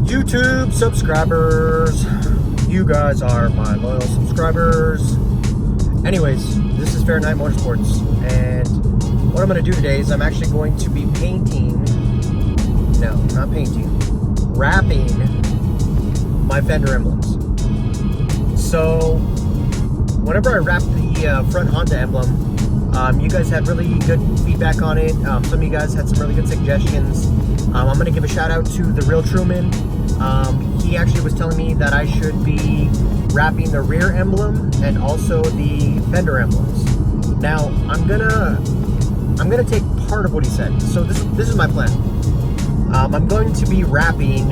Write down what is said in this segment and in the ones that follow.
YouTube subscribers, you guys are my loyal subscribers. Anyways, this is Fair Night Motorsports, and what I'm going to do today is I'm actually going to be wrapping my Fender Emblems. So whenever I wrapped the front Honda emblem, you guys had really good feedback on it. Some of you guys had some really good suggestions. I'm going to give a shout out to the Real Truman. He actually was telling me that I should be wrapping the rear emblem and also the fender emblems. Now I'm gonna take part of what he said. So this is my plan. I'm going to be wrapping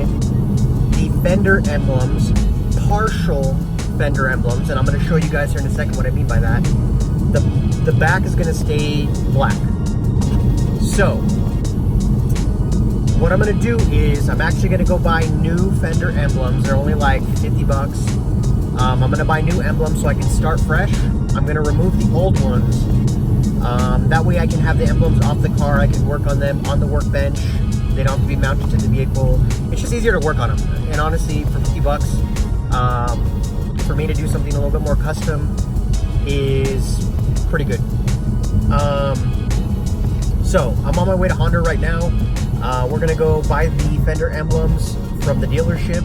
the fender emblems, partial fender emblems, and I'm going to show you guys here in a second what I mean by that. The back is going to stay black. So what I'm going to do is I'm actually going to go buy new fender emblems. They're only like 50 bucks. I'm going to buy new emblems so I can start fresh. I'm going to remove the old ones. That way I can have the emblems off the car. I can work on them on the workbench. They don't have to be mounted to the vehicle. It's just easier to work on them. And honestly, for 50 bucks, for me to do something a little bit more custom is pretty good. So I'm on my way to Honda right now. We're gonna go buy the fender emblems from the dealership,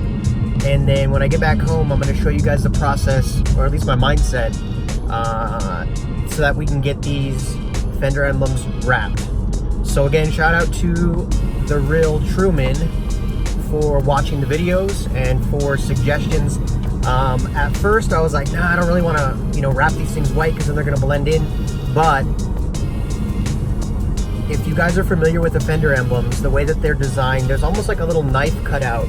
and then when I get back home, I'm gonna show you guys the process, or at least my mindset, so that we can get these fender emblems wrapped. So again, shout out to the Real Truman for watching the videos and for suggestions. At first I was like, nah, I don't really want to, wrap these things white because then they're gonna blend in. But if you guys are familiar with the fender emblems, the way that they're designed, there's almost like a little knife cut out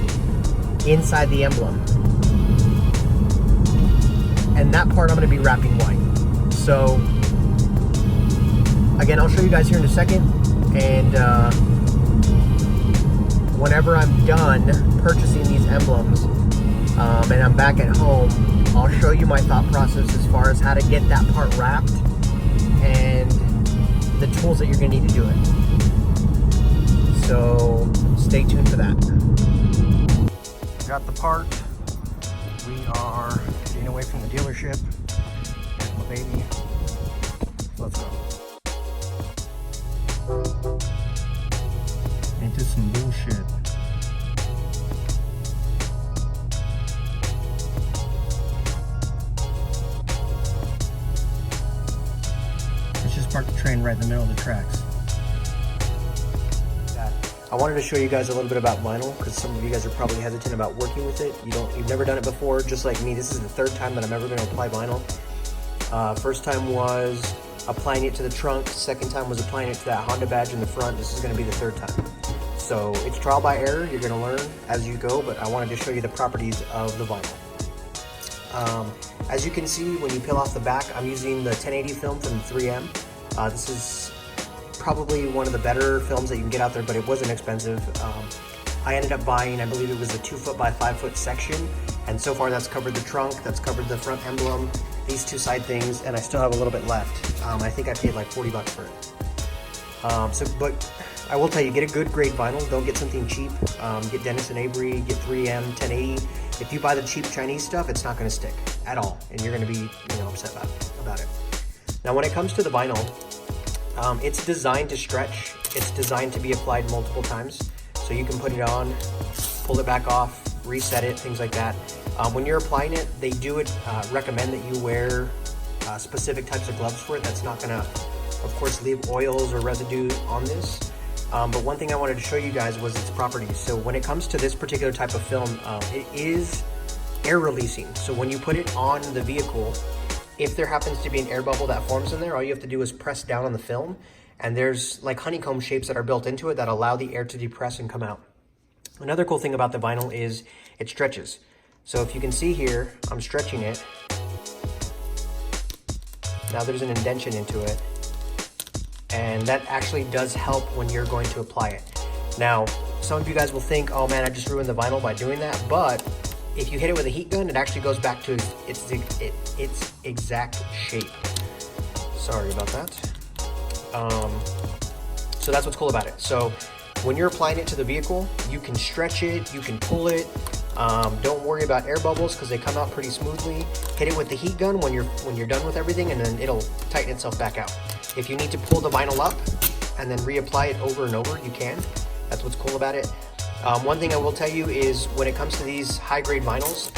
inside the emblem. And that part I'm going to be wrapping white. So, again, I'll show you guys here in a second. And whenever I'm done purchasing these emblems, and I'm back at home, I'll show you my thought process as far as how to get that part wrapped and the tools that you're going to need to do it. So stay tuned for that. Got the part. We are getting away from the dealership. Here's my baby. Let's go. Into some bullshit. Park the train right in the middle of the tracks. I wanted to show you guys a little bit about vinyl because some of you guys are probably hesitant about working with it. You've never done it before, just like me. This is the third time that I'm ever going to apply vinyl. First time was applying it to the trunk. Second time was applying it to that Honda badge in the front. This is going to be the third time. So it's trial by error. You're going to learn as you go, but I wanted to show you the properties of the vinyl. As you can see, when you peel off the back, I'm using the 1080 film from 3M. This is probably one of the better films that you can get out there, but it wasn't expensive. I ended up buying, I believe it was a 2 foot by 5 foot section, and so far that's covered the trunk, that's covered the front emblem, these two side things, and I still have a little bit left. I think I paid like 40 bucks for it. But I will tell you, get a good grade vinyl, don't get something cheap. Get Dennis & Avery, get 3M, 1080. If you buy the cheap Chinese stuff, it's not gonna stick at all, and you're gonna be upset about it. Now when it comes to the vinyl, it's designed to stretch. It's designed to be applied multiple times. So you can put it on, pull it back off, reset it, things like that. When you're applying it, they do recommend that you wear specific types of gloves for it. That's not gonna, of course, leave oils or residue on this. But one thing I wanted to show you guys was its properties. So when it comes to this particular type of film, it is air releasing. So when you put it on the vehicle, if there happens to be an air bubble that forms in there, all you have to do is press down on the film, and there's like honeycomb shapes that are built into it that allow the air to depress and come out. Another cool thing about the vinyl is it stretches. So if you can see here, I'm stretching it. Now there's an indentation into it, and that actually does help when you're going to apply it. Now, some of you guys will think, oh man, I just ruined the vinyl by doing that, but if you hit it with a heat gun, it actually goes back to its exact shape. Sorry about that. So that's what's cool about it. So when you're applying it to the vehicle, you can stretch it, you can pull it. Don't worry about air bubbles because they come out pretty smoothly. Hit it with the heat gun when you're done with everything, and then it'll tighten itself back out. If you need to pull the vinyl up and then reapply it over and over, you can. That's what's cool about it. One thing I will tell you is when it comes to these high-grade vinyls,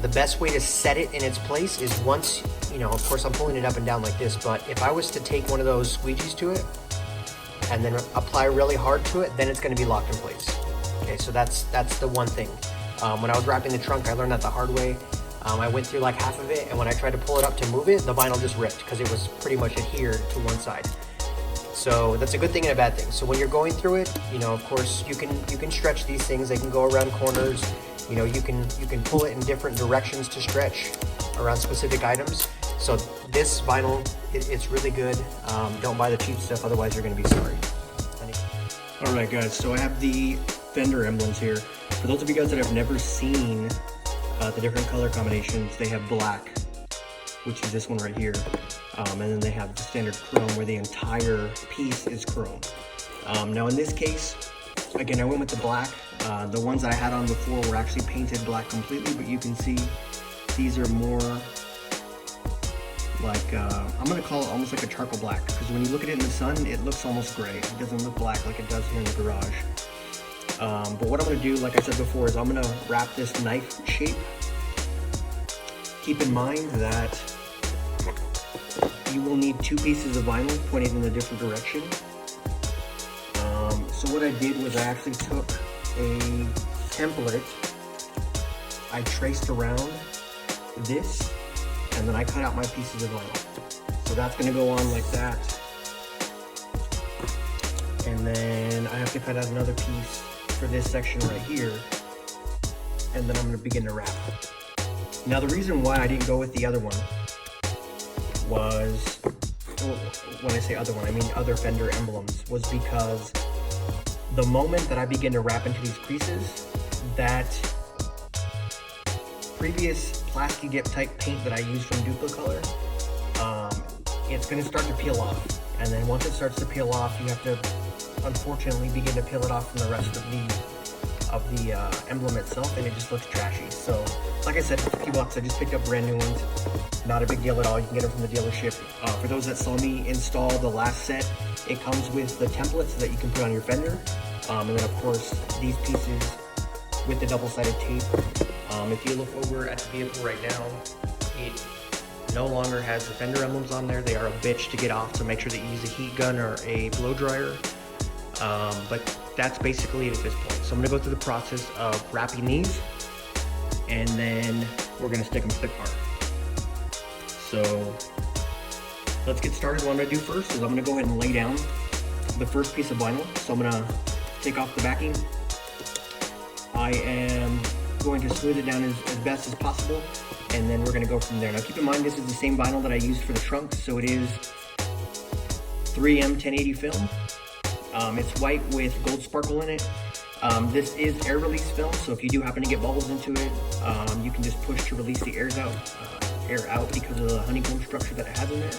the best way to set it in its place is once, of course I'm pulling it up and down like this, but if I was to take one of those squeegees to it and then apply really hard to it, then it's going to be locked in place. Okay, so that's the one thing. When I was wrapping the trunk, I learned that the hard way. I went through like half of it, and when I tried to pull it up to move it, the vinyl just ripped because it was pretty much adhered to one side. So that's a good thing and a bad thing. So when you're going through it, of course you can stretch these things. They can go around corners. You can pull it in different directions to stretch around specific items. So this vinyl, it's really good. Don't buy the cheap stuff, otherwise you're going to be sorry. All right, guys. So I have the Fender Emblems here. For those of you guys that have never seen the different color combinations, they have black, which is this one right here, and then they have the standard chrome where the entire piece is chrome. Now in this case, again, I went with the black. The ones that I had on before were actually painted black completely, but you can see these are more like, I'm going to call it almost like a charcoal black, because when you look at it in the sun, it looks almost gray. It doesn't look black like it does here in the garage. But what I'm going to do, like I said before, is I'm going to wrap this knife shape. Keep in mind that you will need two pieces of vinyl pointed in a different direction. So what I did was I actually took a template, I traced around this, and then I cut out my pieces of vinyl. So that's going to go on like that. And then I have to cut out another piece for this section right here, and then I'm going to begin to wrap. Now the reason why I didn't go with the other one was, when I say other one, I mean other Fender Emblems, was because the moment that I begin to wrap into these creases, that previous plastic dip type paint that I used from Duplicolor, it's going to start to peel off. And then once it starts to peel off, you have to unfortunately begin to peel it off from the rest of the emblem itself, and it just looks trashy. So like I said, for $50, I just picked up brand new ones. Not a big deal at all. You can get them from the dealership. For those that saw me install the last set, it comes with the templates that you can put on your Fender, and then of course these pieces with the double-sided tape. If you look over at the vehicle right now, it no longer has the Fender Emblems on there. They are a bitch to get off, so make sure that you use a heat gun or a blow dryer. But that's basically it at this point. So I'm going to go through the process of wrapping these, and then we're going to stick them stick part. So let's get started. What I'm going to do first is I'm going to go ahead and lay down the first piece of vinyl. So I'm going to take off the backing. I am going to smooth it down as best as possible, and then we're going to go from there. Now keep in mind, this is the same vinyl that I used for the trunk, so it is 3M 1080 film. It's white with gold sparkle in it. This is air release film, so if you do happen to get bubbles into it, you can just push to release the air out because of the honeycomb structure that it has in there.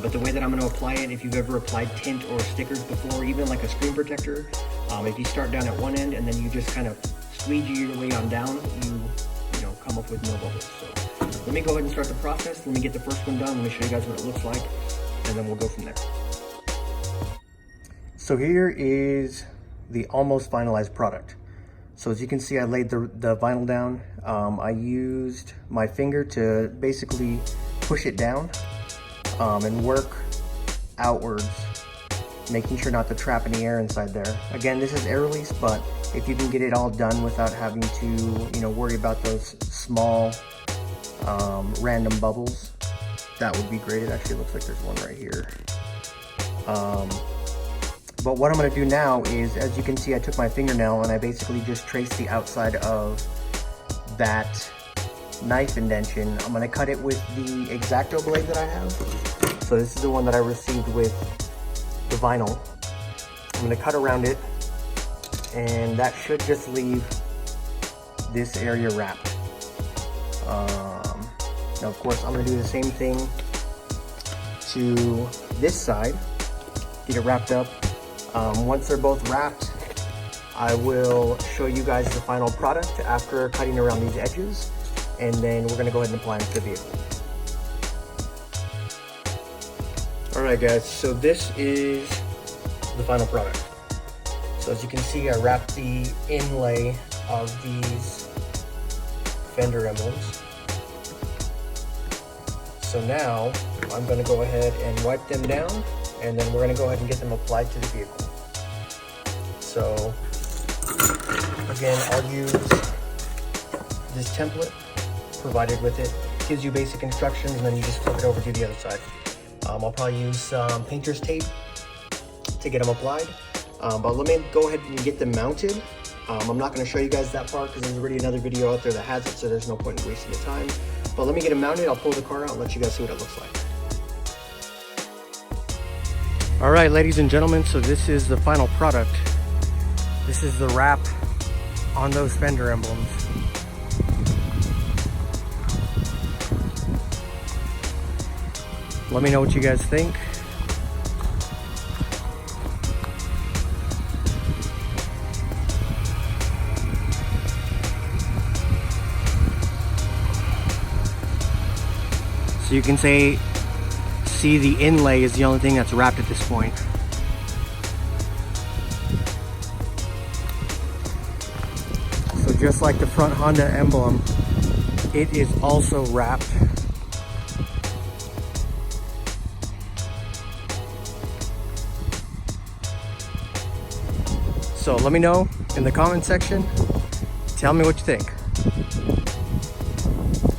But the way that I'm going to apply it, if you've ever applied tint or stickers before, even like a screen protector, if you start down at one end and then you just kind of squeegee your way on down, you know, come up with no bubbles. So let me go ahead and start the process. Let me get the first one done. Let me show you guys what it looks like, and then we'll go from there. So here is the almost finalized product. So as you can see, I laid the vinyl down. I used my finger to basically push it down and work outwards, making sure not to trap any air inside there. Again, this is air release, but if you can get it all done without having to, you know, worry about those small random bubbles, that would be great. It actually looks like there's one right here. But what I'm going to do now is, as you can see, I took my fingernail and I basically just traced the outside of that knife indentation. I'm going to cut it with the X-Acto blade that I have. So this is the one that I received with the vinyl. I'm going to cut around it, and that should just leave this area wrapped. Now, of course, I'm going to do the same thing to this side, get it wrapped up, Once they're both wrapped, I will show you guys the final product after cutting around these edges, and then we're gonna go ahead and apply them to the vehicle. All right guys, so this is the final product. So as you can see, I wrapped the inlay of these Fender emblems. So now I'm going to go ahead and wipe them down, and then we're going to go ahead and get them applied to the vehicle. So again, I'll use this template provided with it. It gives you basic instructions, and then you just flip it over to the other side. I'll probably use some painter's tape to get them applied. But let me go ahead and get them mounted. I'm not going to show you guys that part because there's already another video out there that has it, so there's no point in wasting your time. But let me get them mounted. I'll pull the car out and let you guys see what it looks like. All right, ladies and gentlemen, so this is the final product. This is the wrap on those Fender emblems. Let me know what you guys think. So you can see the inlay is the only thing that's wrapped at this point. So just like the front Honda emblem, it is also wrapped. So let me know in the comment section, tell me what you think.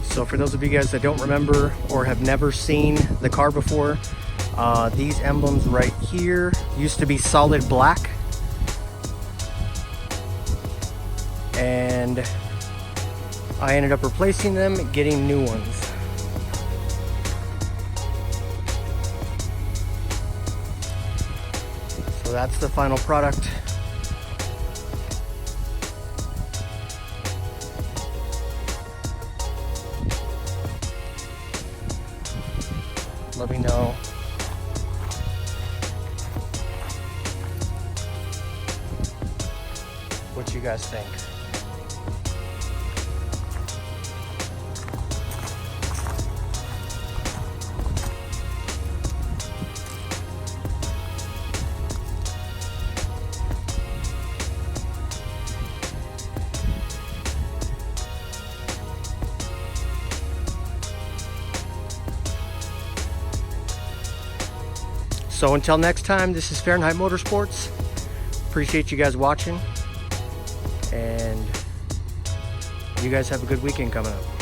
So for those of you guys that don't remember or have never seen the car before, these emblems right here used to be solid black, and I ended up replacing them, getting new ones. So that's the final product. Let me know what you guys think. So until next time, this is Fahrenheit Motorsports. Appreciate you guys watching, and you guys have a good weekend coming up.